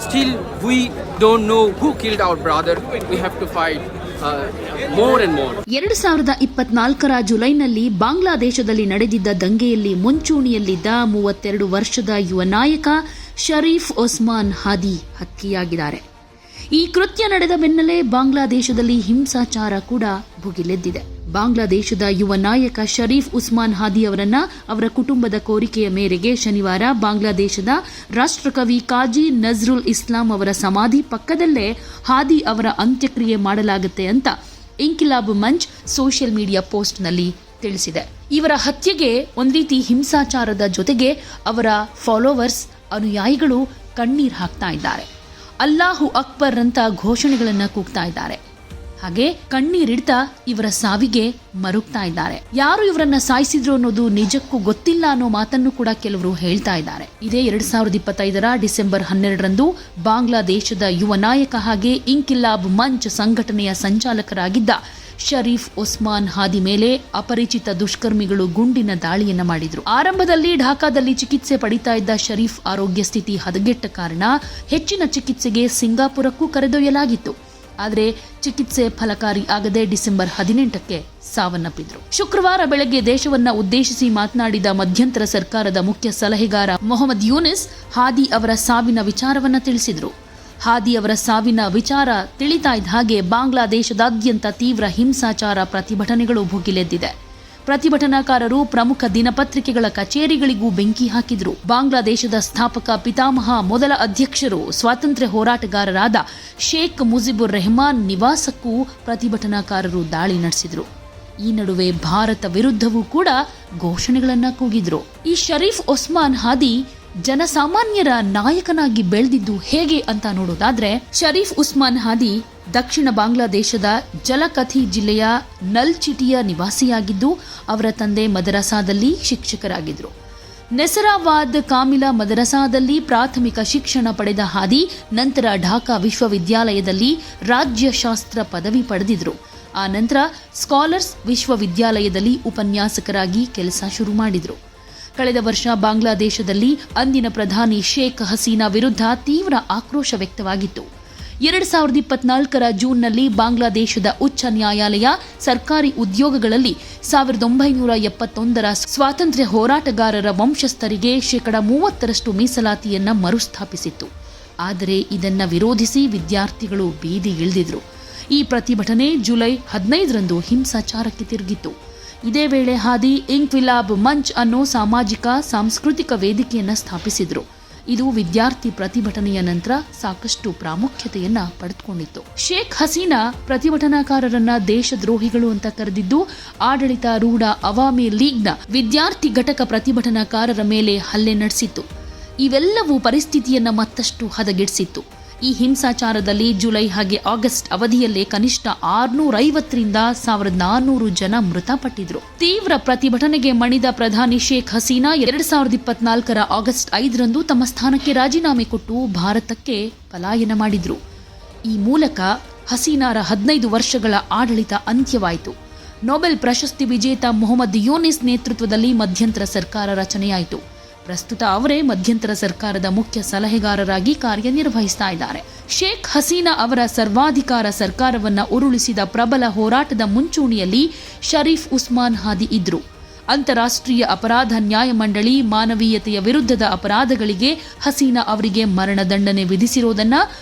Still, we don't know who killed our brother. We have to fight more and more. 2024ರ ಜುಲೈನಲ್ಲಿ ಬಾಂಗ್ಲಾದೇಶದಲ್ಲಿ ನಡೆದಿದ್ದ ದಂಗೆಯಲ್ಲಿ ಮುಂಚೂಣಿಯಲ್ಲಿದ್ದ 32 ವರ್ಷದ ಯುವ ನಾಯಕ ಶರೀಫ್ ಒಸ್ಮಾನ್ ಹಾದಿ ಹತ್ಯೆಯಾಗಿದ್ದಾರೆ. ಈ ಕೃತ್ಯ ನಡೆದ ಬೆನ್ನಲ್ಲೇ ಬಾಂಗ್ಲಾದೇಶದಲ್ಲಿ ಹಿಂಸಾಚಾರ ಕೂಡ ಭುಗಿಲೆದ್ದಿದೆ. ಬಾಂಗ್ಲಾದೇಶದ ಯುವ ನಾಯಕ ಶರೀಫ್ ಉಸ್ಮಾನ್ ಹಾದಿ ಅವರನ್ನ ಅವರ ಕುಟುಂಬದ ಕೋರಿಕೆಯ ಮೇರೆಗೆ ಶನಿವಾರ ಬಾಂಗ್ಲಾದೇಶದ ರಾಷ್ಟ್ರಕವಿ ಕಾಜಿ ನಜ್ರುಲ್ ಇಸ್ಲಾಂ ಅವರ ಸಮಾಧಿ ಪಕ್ಕದಲ್ಲೇ ಹಾದಿ ಅವರ ಅಂತ್ಯಕ್ರಿಯೆ ಮಾಡಲಾಗುತ್ತೆ ಅಂತ ಇಂಕಿಲಾಬ್ ಮಂಚ್ ಸೋಷಿಯಲ್ ಮೀಡಿಯಾ ಪೋಸ್ಟ್ನಲ್ಲಿ ತಿಳಿಸಿದೆ. ಇವರ ಹತ್ಯೆಗೆ ಒಂದ್ ರೀತಿ ಹಿಂಸಾಚಾರದ ಜೊತೆಗೆ ಅವರ ಫಾಲೋವರ್ಸ್ ಅನುಯಾಯಿಗಳು ಕಣ್ಣೀರ್ ಹಾಕ್ತಾ ಇದ್ದಾರೆ. ಅಲ್ಲಾಹು ಅಕ್ಬರ್ ಅಂತ ಘೋಷಣೆಗಳನ್ನ ಕೂಗ್ತಾ ಇದ್ದಾರೆ. ಹಾಗೆ ಕಣ್ಣೀರಿಡ್ತಾ ಇವರ ಸಾವಿಗೆ ಮರುಗ್ತಾ ಇದ್ದಾರೆ. ಯಾರು ಇವರನ್ನ ಸಾಯಿಸಿದ್ರು ಅನ್ನೋದು ನಿಜಕ್ಕೂ ಗೊತ್ತಿಲ್ಲ ಅನ್ನೋ ಮಾತನ್ನು ಕೂಡ ಕೆಲವರು ಹೇಳ್ತಾ ಇದ್ದಾರೆ. ಇದೇ 2025ರ ಡಿಸೆಂಬರ್ 12ರಂದು ಬಾಂಗ್ಲಾದೇಶದ ಯುವ ನಾಯಕ ಹಾಗೆ ಇಂಕಿಲಾಬ್ ಮಂಚ್ ಸಂಘಟನೆಯ ಸಂಚಾಲಕರಾಗಿದ್ದ ಶರೀಫ್ ಒಸ್ಮಾನ್ ಹಾದಿ ಮೇಲೆ ಅಪರಿಚಿತ ದುಷ್ಕರ್ಮಿಗಳು ಗುಂಡಿನ ದಾಳಿಯನ್ನ ಮಾಡಿದ್ರು. ಆರಂಭದಲ್ಲಿ ಢಾಕಾದಲ್ಲಿ ಚಿಕಿತ್ಸೆ ಪಡಿತಾ ಇದ್ದ ಶರೀಫ್ ಆರೋಗ್ಯ ಸ್ಥಿತಿ ಹದಗೆಟ್ಟ ಕಾರಣ ಹೆಚ್ಚಿನ ಚಿಕಿತ್ಸೆಗೆ ಸಿಂಗಾಪುರಕ್ಕೂ ಕರೆದೊಯ್ಯಲಾಗಿತ್ತು. ಆದರೆ ಚಿಕಿತ್ಸೆ ಫಲಕಾರಿ ಆಗದೆ ಡಿಸೆಂಬರ್ 18ಕ್ಕೆ ಸಾವನ್ನಪ್ಪಿದ್ರು. ಶುಕ್ರವಾರ ಬೆಳಗ್ಗೆ ದೇಶವನ್ನ ಉದ್ದೇಶಿಸಿ ಮಾತನಾಡಿದ ಮಧ್ಯಂತರ ಸರ್ಕಾರದ ಮುಖ್ಯ ಸಲಹೆಗಾರ ಮೊಹಮ್ಮದ್ ಯೂನಿಸ್ ಹಾದಿ ಅವರ ಸಾವಿನ ವಿಚಾರವನ್ನ ತಿಳಿಸಿದ್ರು. ಹಾದಿ ಅವರ ಸಾವಿನ ವಿಚಾರ ತಿಳಿತಾ ಇದ್ದ ಹಾಗೆ ಬಾಂಗ್ಲಾದೇಶದಾದ್ಯಂತ ತೀವ್ರ ಹಿಂಸಾಚಾರ ಪ್ರತಿಭಟನೆಗಳು ಭುಗಿಲೆದ್ದಿದೆ. ಪ್ರತಿಭಟನಾಕಾರರು ಪ್ರಮುಖ ದಿನಪತ್ರಿಕೆಗಳ ಕಚೇರಿಗಳಿಗೂ ಬೆಂಕಿ ಹಾಕಿದ್ರು. ಬಾಂಗ್ಲಾದೇಶದ ಸ್ಥಾಪಕ ಪಿತಾಮಹ ಮೊದಲ ಅಧ್ಯಕ್ಷರು ಸ್ವಾತಂತ್ರ್ಯ ಹೋರಾಟಗಾರರಾದ ಶೇಖ್ ಮುಜಿಬುರ್ ರೆಹಮಾನ್ ನಿವಾಸಕ್ಕೂ ಪ್ರತಿಭಟನಾಕಾರರು ದಾಳಿ ನಡೆಸಿದ್ರು. ಈ ನಡುವೆ ಭಾರತ ವಿರುದ್ಧವೂ ಕೂಡ ಘೋಷಣೆಗಳನ್ನ ಕೂಗಿದ್ರು. ಈ ಶರೀಫ್ ಒಸ್ಮಾನ್ ಹಾದಿ ಜನಸಾಮಾನ್ಯರ ನಾಯಕನಾಗಿ ಬೆಳೆದಿದ್ದು ಹೇಗೆ ಅಂತ ನೋಡೋದಾದ್ರೆ, ಶರೀಫ್ ಉಸ್ಮಾನ್ ಹಾದಿ ದಕ್ಷಿಣ ಬಾಂಗ್ಲಾದೇಶದ ಜಲಕಥಿ ಜಿಲ್ಲೆಯ ನಲ್ಚಿಟಿಯ ನಿವಾಸಿಯಾಗಿದ್ದು ಅವರ ತಂದೆ ಮದರಸಾದಲ್ಲಿ ಶಿಕ್ಷಕರಾಗಿದ್ದರು. ನೆಸರಾವಾದ್ ಕಾಮಿಲಾ ಮದರಸಾದಲ್ಲಿ ಪ್ರಾಥಮಿಕ ಶಿಕ್ಷಣ ಪಡೆದ ಹಾದಿ ನಂತರ ಢಾಕಾ ವಿಶ್ವವಿದ್ಯಾಲಯದಲ್ಲಿ ರಾಜ್ಯಶಾಸ್ತ್ರ ಪದವಿ ಪಡೆದಿದ್ರು. ಆ ನಂತರ ಸ್ಕಾಲರ್ಸ್ ವಿಶ್ವವಿದ್ಯಾಲಯದಲ್ಲಿ ಉಪನ್ಯಾಸಕರಾಗಿ ಕೆಲಸ ಶುರು ಮಾಡಿದ್ರು. ಕಳೆದ ವರ್ಷ ಬಾಂಗ್ಲಾದೇಶದಲ್ಲಿ ಅಂದಿನ ಪ್ರಧಾನಿ ಶೇಖ್ ಹಸೀನಾ ವಿರುದ್ಧ ತೀವ್ರ ಆಕ್ರೋಶ ವ್ಯಕ್ತವಾಗಿತ್ತು. 2024ರ ಜೂನ್ನಲ್ಲಿ ಬಾಂಗ್ಲಾದೇಶದ ಉಚ್ಚ ನ್ಯಾಯಾಲಯ ಸರ್ಕಾರಿ ಉದ್ಯೋಗಗಳಲ್ಲಿ 1971ರ ಸ್ವಾತಂತ್ರ್ಯ ಹೋರಾಟಗಾರರ ವಂಶಸ್ಥರಿಗೆ 30% ಮೀಸಲಾತಿಯನ್ನ ಮರುಸ್ಥಾಪಿಸಿತ್ತು. ಆದರೆ ಇದನ್ನ ವಿರೋಧಿಸಿ ವಿದ್ಯಾರ್ಥಿಗಳು ಬೀದಿಗಿಳಿದಿದ್ರು. ಈ ಪ್ರತಿಭಟನೆ ಜುಲೈ 15ರಂದು ಹಿಂಸಾಚಾರಕ್ಕೆ ತಿರುಗಿತ್ತು. ಇದೇ ವೇಳೆ ಹಾದಿ ಇಂಕ್ವಿಲಾಬ್ ಮಂಚ್ ಅನ್ನೋ ಸಾಮಾಜಿಕ ಸಾಂಸ್ಕೃತಿಕ ವೇದಿಕೆಯನ್ನ ಸ್ಥಾಪಿಸಿದ್ರು. ಇದು ವಿದ್ಯಾರ್ಥಿ ಪ್ರತಿಭಟನೆಯ ನಂತರ ಸಾಕಷ್ಟು ಪ್ರಾಮುಖ್ಯತೆಯನ್ನ ಪಡೆದುಕೊಂಡಿತ್ತು. ಶೇಖ್ ಹಸೀನಾ ಪ್ರತಿಭಟನಾಕಾರರನ್ನ ದೇಶದ್ರೋಹಿಗಳು ಅಂತ ಕರೆದಿದ್ದು ಆಡಳಿತಾರೂಢ ಅವಾಮಿ ಲೀಗ್ನ ವಿದ್ಯಾರ್ಥಿ ಘಟಕ ಪ್ರತಿಭಟನಾಕಾರರ ಮೇಲೆ ಹಲ್ಲೆ ನಡೆಸಿತ್ತು. ಇವೆಲ್ಲವೂ ಪರಿಸ್ಥಿತಿಯನ್ನ ಮತ್ತಷ್ಟು ಹದಗೆಡಿಸಿತ್ತು. ಈ ಹಿಂಸಾಚಾರದಲ್ಲಿ ಜುಲೈ ಹಾಗೆ ಆಗಸ್ಟ್ ಅವಧಿಯಲ್ಲೇ ಕನಿಷ್ಠ 650ರಿಂದ 1400 ಜನ ಮೃತಪಟ್ಟಿದ್ರು. ತೀವ್ರ ಪ್ರತಿಭಟನೆಗೆ ಮಣಿದ ಪ್ರಧಾನಿ ಶೇಖ್ ಹಸೀನಾ 2024ರ ಆಗಸ್ಟ್ 5ರಂದು ತಮ್ಮ ಸ್ಥಾನಕ್ಕೆ ರಾಜೀನಾಮೆ ಕೊಟ್ಟು ಭಾರತಕ್ಕೆ ಪಲಾಯನ ಮಾಡಿದ್ರು. ಈ ಮೂಲಕ ಹಸೀನಾರ 15 ವರ್ಷಗಳ ಆಡಳಿತ ಅಂತ್ಯವಾಯಿತು. ನೊಬೆಲ್ ಪ್ರಶಸ್ತಿ ವಿಜೇತ ಮೊಹಮ್ಮದ್ ಯೂನಿಸ್ ನೇತೃತ್ವದಲ್ಲಿ ಮಧ್ಯಂತರ ಸರ್ಕಾರ ರಚನೆಯಾಯಿತು. ಪ್ರಸ್ತುತ ಅವರೇ ಮಧ್ಯಂತರ ಸರ್ಕಾರದ ಮುಖ್ಯ ಸಲಹೆಗಾರರಾಗಿ ಕಾರ್ಯನಿರ್ವಹಿಸ್ತಾ ಇದ್ದಾರೆ. ಶೇಖ್ ಹಸೀನಾ ಅವರ ಸರ್ವಾಧಿಕಾರ ಸರ್ಕಾರವನ್ನ ಉರುಳಿಸಿದ ಪ್ರಬಲ ಹೋರಾಟದ ಮುಂಚೂಣಿಯಲ್ಲಿ ಶರೀಫ್ ಉಸ್ಮಾನ್ ಹಾದಿ ಇದ್ರು. ಅಂತಾರಾಷ್ಟ್ರೀಯ ಅಪರಾಧ ನ್ಯಾಯಮಂಡಳಿ ಮಾನವೀಯತೆಯ ವಿರುದ್ಧದ ಅಪರಾಧಗಳಿಗೆ ಹಸೀನಾ ಅವರಿಗೆ ಮರಣದಂಡನೆ ವಿಧಿಸಿರೋದನ್ನ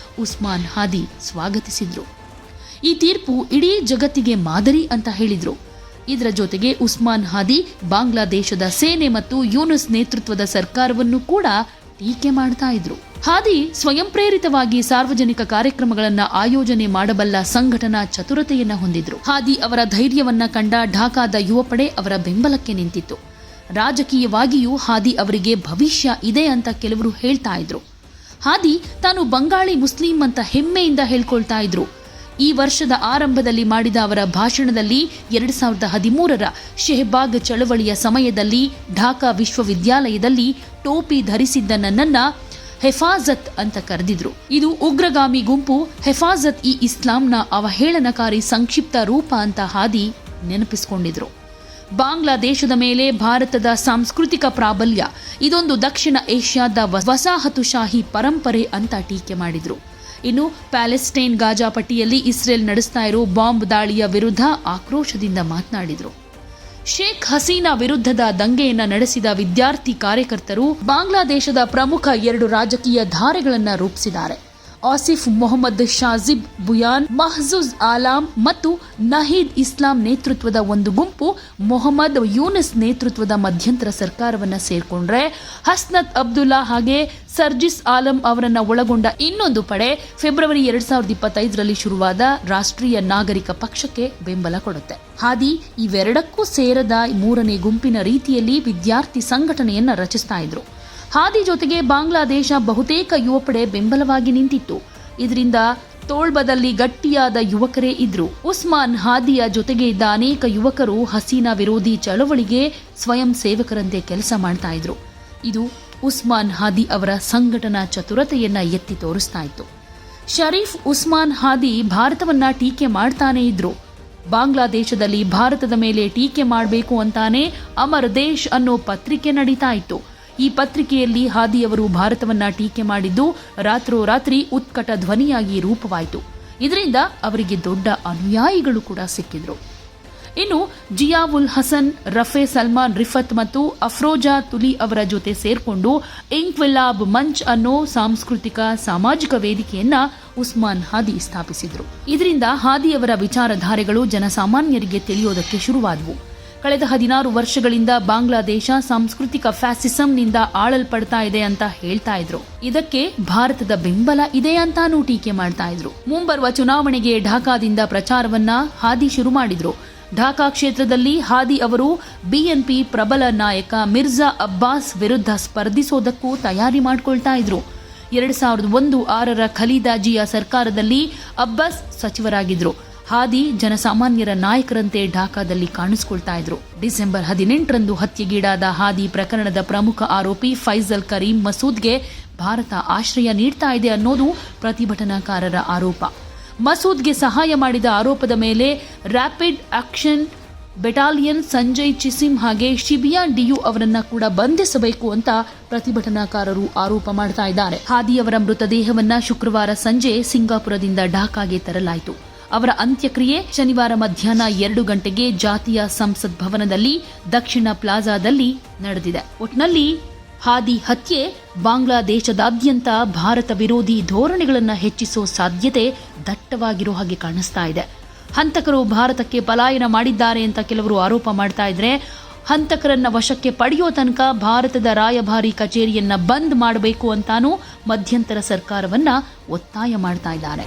ಉಸ್ಮಾನ್ ಹಾದಿ ಸ್ವಾಗತಿಸಿದ್ರು. ಈ ತೀರ್ಪು ಇಡೀ ಜಗತ್ತಿಗೆ ಮಾದರಿ ಅಂತ ಹೇಳಿದ್ರು. ಇದರ ಜೊತೆಗೆ ಉಸ್ಮಾನ್ ಹಾದಿ ಬಾಂಗ್ಲಾದೇಶದ ಸೇನೆ ಮತ್ತು ಯೂನುಸ್ ನೇತೃತ್ವದ ಸರ್ಕಾರವನ್ನು ಕೂಡ ಟೀಕೆ ಮಾಡ್ತಾ ಇದ್ರು. ಹಾದಿ ಸ್ವಯಂ ಪ್ರೇರಿತವಾಗಿ ಸಾರ್ವಜನಿಕ ಕಾರ್ಯಕ್ರಮಗಳನ್ನು ಆಯೋಜನೆ ಮಾಡಬಲ್ಲ ಸಂಘಟನಾ ಚತುರತೆಯನ್ನ ಹೊಂದಿದ್ರು. ಹಾದಿ ಅವರ ಧೈರ್ಯವನ್ನ ಕಂಡ ಢಾಕಾದ ಯುವ ಪಡೆ ಅವರ ಬೆಂಬಲಕ್ಕೆ ನಿಂತಿತ್ತು. ರಾಜಕೀಯವಾಗಿಯೂ ಹಾದಿ ಅವರಿಗೆ ಭವಿಷ್ಯ ಇದೆ ಅಂತ ಕೆಲವರು ಹೇಳ್ತಾ ಇದ್ರು. ಹಾದಿ ತಾನು ಬಂಗಾಳಿ ಮುಸ್ಲಿಂ ಅಂತ ಹೆಮ್ಮೆಯಿಂದ ಹೇಳ್ಕೊಳ್ತಾ ಇದ್ರು. ಈ ವರ್ಷದ ಆರಂಭದಲ್ಲಿ ಮಾಡಿದ ಅವರ ಭಾಷಣದಲ್ಲಿ 2013ರ ಶೆಹಬಾಗ್ ಚಳವಳಿಯ ಸಮಯದಲ್ಲಿ ಢಾಕಾ ವಿಶ್ವವಿದ್ಯಾಲಯದಲ್ಲಿ ಟೋಪಿ ಧರಿಸಿದ್ದ ನನ್ನನ್ನ ಹೆಫಾಜತ್ ಅಂತ ಕರೆದಿದ್ರು. ಇದು ಉಗ್ರಗಾಮಿ ಗುಂಪು ಹೆಫಾಜತ್ ಇ ಇಸ್ಲಾಂನ ಅವಹೇಳನಕಾರಿ ಸಂಕ್ಷಿಪ್ತ ರೂಪ ಅಂತ ಹಾದಿ ನೆನಪಿಸಿಕೊಂಡಿದ್ರು. ಬಾಂಗ್ಲಾದೇಶದ ಮೇಲೆ ಭಾರತದ ಸಾಂಸ್ಕೃತಿಕ ಪ್ರಾಬಲ್ಯ ಇದೊಂದು ದಕ್ಷಿಣ ಏಷ್ಯಾದ ವಸಾಹತುಶಾಹಿ ಪರಂಪರೆ ಅಂತ ಟೀಕೆ ಮಾಡಿದ್ರು. ಇನ್ನು ಪ್ಯಾಲೆಸ್ಟೈನ್ ಗಾಜಾ ಪಟ್ಟಿಯಲ್ಲಿ ಇಸ್ರೇಲ್ ನಡೆಸ್ತಾ ಇರೋ ಬಾಂಬ್ ದಾಳಿಯ ವಿರುದ್ಧ ಆಕ್ರೋಶದಿಂದ ಮಾತನಾಡಿದ್ರು. ಶೇಖ್ ಹಸೀನಾ ವಿರುದ್ಧದ ದಂಗೆಯನ್ನ ನಡೆಸಿದ ವಿದ್ಯಾರ್ಥಿ ಕಾರ್ಯಕರ್ತರು ಬಾಂಗ್ಲಾದೇಶದ ಪ್ರಮುಖ 2 ರಾಜಕೀಯ ಧಾರೆಗಳನ್ನು ರೂಪಿಸಿದ್ದಾರೆ. ಆಸಿಫ್ ಮೊಹಮ್ಮದ್ ಶಾಜಿಬ್ ಬುಯಾನ್, ಮಹಜೂಜ್ ಆಲಾಮ್ ಮತ್ತು ನಹೀದ್ ಇಸ್ಲಾಂ ನೇತೃತ್ವದ ಒಂದು ಗುಂಪು ಮೊಹಮ್ಮದ್ ಯೂನಿಸ್ ನೇತೃತ್ವದ ಮಧ್ಯಂತರ ಸರ್ಕಾರವನ್ನ ಸೇರ್ಕೊಂಡ್ರೆ, ಹಸ್ನತ್ ಅಬ್ದುಲ್ಲಾ ಹಾಗೆ ಸರ್ಜಿಸ್ ಆಲಂ ಅವರನ್ನ ಒಳಗೊಂಡ ಇನ್ನೊಂದು ಪಡೆ ಫೆಬ್ರವರಿ 2025ರಲ್ಲಿ ಶುರುವಾದ ರಾಷ್ಟ್ರೀಯ ನಾಗರಿಕ ಪಕ್ಷಕ್ಕೆ ಬೆಂಬಲ ಕೊಡುತ್ತೆ. ಹಾದಿ ಇವೆರಡಕ್ಕೂ ಸೇರದ 3ನೇ ಗುಂಪಿನ ರೀತಿಯಲ್ಲಿ ವಿದ್ಯಾರ್ಥಿ ಸಂಘಟನೆಯನ್ನ ರಚಿಸ್ತಾ ಇದ್ರು. ಹಾದಿ ಜೊತೆಗೆ ಬಾಂಗ್ಲಾದೇಶ ಬಹುತೇಕ ಯುವಪಡೆ ಬೆಂಬಲವಾಗಿ ನಿಂತಿತ್ತು. ಇದರಿಂದ ತೋಳ್ಬದಲ್ಲಿ ಗಟ್ಟಿಯಾದ ಯುವಕರೇ ಇದ್ರು. ಉಸ್ಮಾನ್ ಹಾದಿಯ ಜೊತೆಗೆ ಇದ್ದ ಅನೇಕ ಯುವಕರು ಹಸೀನಾ ವಿರೋಧಿ ಚಳವಳಿಗೆ ಸ್ವಯಂ ಸೇವಕರಂತೆ ಕೆಲಸ ಮಾಡ್ತಾ ಇದ್ರು. ಇದು ಉಸ್ಮಾನ್ ಹಾದಿ ಅವರ ಸಂಘಟನಾ ಚತುರತೆಯನ್ನ ಎತ್ತಿ ತೋರಿಸ್ತಾ ಇತ್ತು. ಶರೀಫ್ ಉಸ್ಮಾನ್ ಹಾದಿ ಭಾರತವನ್ನ ಟೀಕೆ ಮಾಡ್ತಾನೇ ಇದ್ರು. ಬಾಂಗ್ಲಾದೇಶದಲ್ಲಿ ಭಾರತದ ಮೇಲೆ ಟೀಕೆ ಮಾಡಬೇಕು ಅಂತಾನೆ ಅಮರ್ ದೇಶ್ ಅನ್ನೋ ಪತ್ರಿಕೆ ನಡೀತಾ ಇತ್ತು. ಈ ಪತ್ರಿಕೆಯಲ್ಲಿ ಹಾದಿಯವರು ಭಾರತವನ್ನ ಟೀಕೆ ಮಾಡಿದ್ದು ರಾತ್ರೋರಾತ್ರಿ ಉತ್ಕಟ ಧ್ವನಿಯಾಗಿ ರೂಪವಾಯಿತು. ಇದರಿಂದ ಅವರಿಗೆ ದೊಡ್ಡ ಅನುಯಾಯಿಗಳು ಕೂಡ ಸಿಕ್ಕಿದ್ರು. ಇನ್ನು ಜಿಯಾವುಲ್ ಹಸನ್, ರಫೆ ಸಲ್ಮಾನ್ ರಿಫತ್ ಮತ್ತು ಅಫ್ರೋಜಾ ತುಲಿ ಅವರ ಜೊತೆ ಸೇರ್ಕೊಂಡು ಇಂಕ್ವಿಲಾಬ್ ಮಂಚ್ ಅನ್ನೋ ಸಾಂಸ್ಕೃತಿಕ ಸಾಮಾಜಿಕ ವೇದಿಕೆಯನ್ನ ಉಸ್ಮಾನ್ ಹಾದಿ ಸ್ಥಾಪಿಸಿದ್ರು. ಇದರಿಂದ ಹಾದಿಯವರ ವಿಚಾರಧಾರೆಗಳು ಜನಸಾಮಾನ್ಯರಿಗೆ ತಿಳಿಯೋದಕ್ಕೆ ಶುರುವಾದವು. ಕಳೆದ 16 ವರ್ಷಗಳಿಂದ ಬಾಂಗ್ಲಾದೇಶ ಸಾಂಸ್ಕೃತಿಕ ಫ್ಯಾಸಿಸಂನಿಂದ ಆಳಲ್ಪಡ್ತಾ ಇದೆ ಅಂತ ಹೇಳ್ತಾ ಇದ್ರು. ಇದಕ್ಕೆ ಭಾರತದ ಬೆಂಬಲ ಇದೆ ಅಂತಾನೂ ಟೀಕೆ ಮಾಡ್ತಾ ಇದ್ರು. ಮುಂಬರುವ ಚುನಾವಣೆಗೆ ಢಾಕಾದಿಂದ ಪ್ರಚಾರವನ್ನ ಹಾದಿ ಶುರು ಮಾಡಿದ್ರು. ಢಾಕಾ ಕ್ಷೇತ್ರದಲ್ಲಿ ಹಾದಿ ಅವರು ಬಿಎನ್ಪಿ ಪ್ರಬಲ ನಾಯಕ ಮಿರ್ಜಾ ಅಬ್ಬಾಸ್ ವಿರುದ್ಧ ಸ್ಪರ್ಧಿಸೋದಕ್ಕೂ ತಯಾರಿ ಮಾಡ್ಕೊಳ್ತಾ ಇದ್ರು. 2001-6ರ ಖಲೀದಾಜಿಯ ಸರ್ಕಾರದಲ್ಲಿ ಅಬ್ಬಾಸ್ ಸಚಿವರಾಗಿದ್ರು. ಹಾದಿ ಜನಸಾಮಾನ್ಯರ ನಾಯಕರಂತೆ ಢಾಕಾದಲ್ಲಿ ಕಾಣಿಸಿಕೊಳ್ತಾ ಇದ್ರು. ಡಿಸೆಂಬರ್ 18ರಂದು ಹತ್ಯೆಗೀಡಾದ ಹಾದಿ ಪ್ರಕರಣದ ಪ್ರಮುಖ ಆರೋಪಿ ಫೈಜಲ್ ಕರೀಂ ಮಸೂದ್ಗೆ ಭಾರತ ಆಶ್ರಯ ನೀಡ್ತಾ ಇದೆ ಅನ್ನೋದು ಪ್ರತಿಭಟನಾಕಾರರ ಆರೋಪ. ಮಸೂದ್ಗೆ ಸಹಾಯ ಮಾಡಿದ ಆರೋಪದ ಮೇಲೆ ರ್ಯಾಪಿಡ್ ಆಕ್ಷನ್ ಬೆಟಾಲಿಯನ್ ಸಂಜಯ್ ಚಿಸಿಮ್ ಹಾಗೆ ಶಿಬಿಯಾನ್ ಡಿಯು ಅವರನ್ನ ಕೂಡ ಬಂಧಿಸಬೇಕು ಅಂತ ಪ್ರತಿಭಟನಾಕಾರರು ಆರೋಪ ಮಾಡ್ತಾ ಇದ್ದಾರೆ. ಹಾದಿಯವರ ಮೃತದೇಹವನ್ನ ಶುಕ್ರವಾರ ಸಂಜೆ ಸಿಂಗಾಪುರದಿಂದ ಢಾಕಾಗೆ ತರಲಾಯಿತು. ಅವರ ಅಂತ್ಯಕ್ರಿಯೆ ಶನಿವಾರ ಮಧ್ಯಾಹ್ನ 2 ಗಂಟೆಗೆ ಜಾತಿಯ ಸಂಸತ್ ಭವನದಲ್ಲಿ ದಕ್ಷಿಣ ಪ್ಲಾಜಾದಲ್ಲಿ ನಡೆದಿದೆ. ಒಟ್ನಲ್ಲಿ ಹಾದಿ ಹತ್ಯೆ ಬಾಂಗ್ಲಾದೇಶದಾದ್ಯಂತ ಭಾರತ ವಿರೋಧಿ ಧೋರಣೆಗಳನ್ನು ಹೆಚ್ಚಿಸೋ ಸಾಧ್ಯತೆ ದಟ್ಟವಾಗಿರೋ ಹಾಗೆ ಕಾಣಿಸ್ತಾ ಇದೆ. ಹಂತಕರು ಭಾರತಕ್ಕೆ ಪಲಾಯನ ಮಾಡಿದ್ದಾರೆ ಅಂತ ಕೆಲವರು ಆರೋಪ ಮಾಡ್ತಾ ಇದ್ರೆ, ಹಂತಕರನ್ನ ವಶಕ್ಕೆ ಪಡೆಯೋ ತನಕ ಭಾರತದ ರಾಯಭಾರಿ ಕಚೇರಿಯನ್ನ ಬಂದ್ ಮಾಡಬೇಕು ಅಂತಾನೂ ಮಧ್ಯಂತರ ಸರ್ಕಾರವನ್ನ ಒತ್ತಾಯ ಮಾಡ್ತಾ ಇದ್ದಾರೆ.